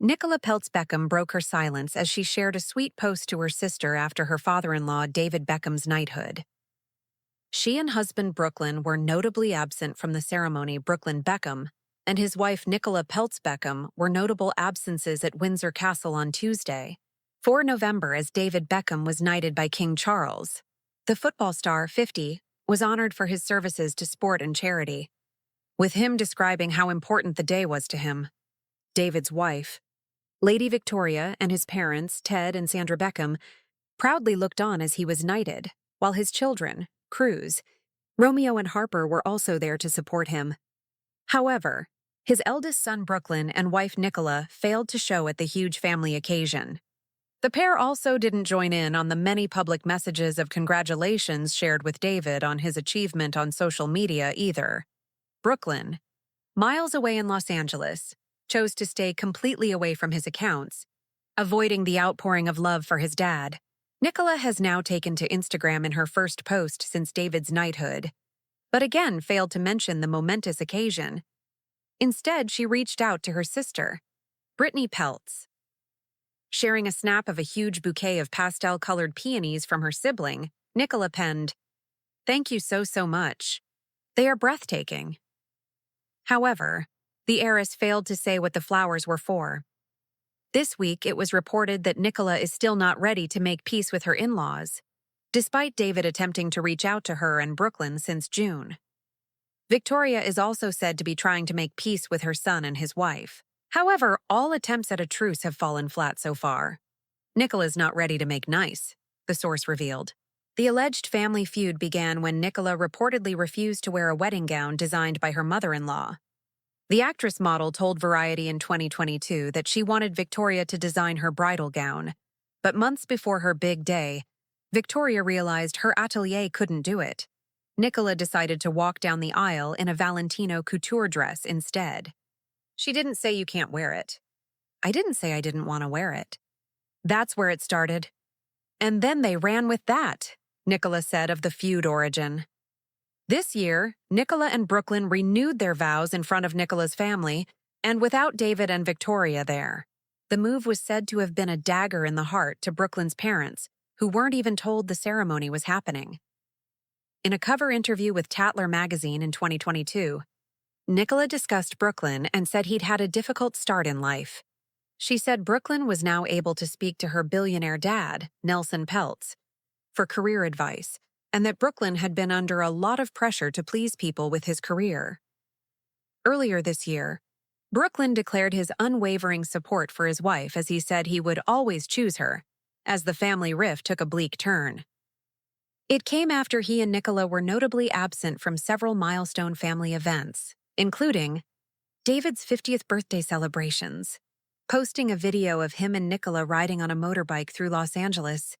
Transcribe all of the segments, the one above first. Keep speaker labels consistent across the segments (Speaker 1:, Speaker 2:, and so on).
Speaker 1: Nicola Peltz Beckham broke her silence as she shared a sweet post to her sister after her father-in-law David Beckham's knighthood. She and husband Brooklyn were notably absent from the ceremony. Brooklyn Beckham and his wife Nicola Peltz Beckham were notable absences at Windsor Castle on Tuesday, 4 November, as David Beckham was knighted by King Charles. The football star, 50, was honored for his services to sport and charity, with him describing how important the day was to him. David's wife, Lady Victoria, and his parents, Ted and Sandra Beckham, proudly looked on as he was knighted, while his children, Cruz, Romeo and Harper, were also there to support him. However, his eldest son Brooklyn and wife Nicola failed to show at the huge family occasion. The pair also didn't join in on the many public messages of congratulations shared with David on his achievement on social media either. Brooklyn, miles away in Los Angeles, chose to stay completely away from his accounts, avoiding the outpouring of love for his dad. Nicola has now taken to Instagram in her first post since David's knighthood, but again failed to mention the momentous occasion. Instead, she reached out to her sister, Brittany Peltz. Sharing a snap of a huge bouquet of pastel-colored peonies from her sibling, Nicola penned, "Thank you so much. They are breathtaking." However, the heiress failed to say what the flowers were for. This week, it was reported that Nicola is still not ready to make peace with her in-laws, despite David attempting to reach out to her and Brooklyn since June. Victoria is also said to be trying to make peace with her son and his wife. However, all attempts at a truce have fallen flat so far. Nicola's not ready to make nice, the source revealed. The alleged family feud began when Nicola reportedly refused to wear a wedding gown designed by her mother-in-law. The actress model told Variety in 2022 that she wanted Victoria to design her bridal gown, but months before her big day, Victoria realized her atelier couldn't do it. Nicola decided to walk down the aisle in a Valentino couture dress instead. "She didn't say you can't wear it. I didn't say I didn't want to wear it. That's where it started. And then they ran with that," Nicola said of the feud origin. This year, Nicola and Brooklyn renewed their vows in front of Nicola's family, and without David and Victoria there. The move was said to have been a dagger in the heart to Brooklyn's parents, who weren't even told the ceremony was happening. In a cover interview with Tatler magazine in 2022, Nicola discussed Brooklyn and said he'd had a difficult start in life. She said Brooklyn was now able to speak to her billionaire dad, Nelson Peltz, for career advice, and that Brooklyn had been under a lot of pressure to please people with his career. Earlier this year, Brooklyn declared his unwavering support for his wife as he said he would always choose her, as the family rift took a bleak turn. It came after he and Nicola were notably absent from several milestone family events, including David's 50th birthday celebrations, posting a video of him and Nicola riding on a motorbike through Los Angeles.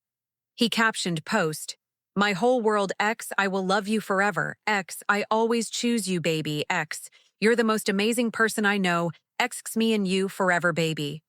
Speaker 1: He captioned post, "My whole world X, I will love you forever. X, I always choose you, baby. X, you're the most amazing person I know. X, me and you forever, baby."